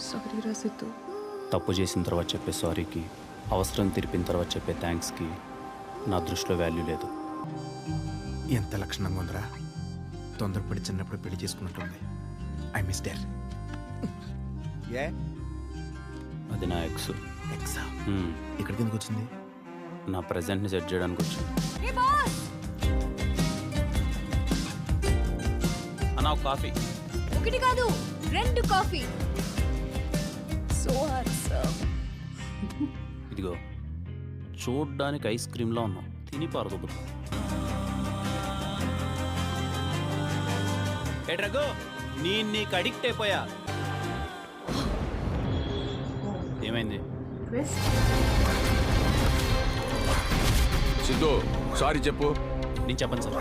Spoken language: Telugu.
సారీ రా సిద్ధు. తప్పు చేసిన తర్వాత చెప్పే సారీకి, అవసరం తీరిపిన తర్వాత చెప్పే థ్యాంక్స్కి నా దృష్టిలో వాల్యూ లేదు. ఎంత లక్షణంగా ఉందిరా. తొందరపడి చిన్నప్పుడు పెళ్లి చేసుకున్నట్టుంది. I miss dare. ఏ అది నా ఎక్స్. ఎక్సా? ఇక్కడికి ఎందుకు వచ్చింది? నా ప్రజెంట్ని సెట్ చేయడానికి వచ్చింది. అన్నా ఒక కాఫీ. ఒకటి కాదు 2 కాఫీ. So handsome. ఇదిగో చూడ్డానికి ఐస్ క్రీమ్లా ఉన్నావు, తిని పారదొబ్బుతా. ఏ రఘు, నీకు అడిక్ట్ అయిపోయా. ఏమైంది? సిద్ధు సారీ చెప్పు. నేను చెప్పను సార్.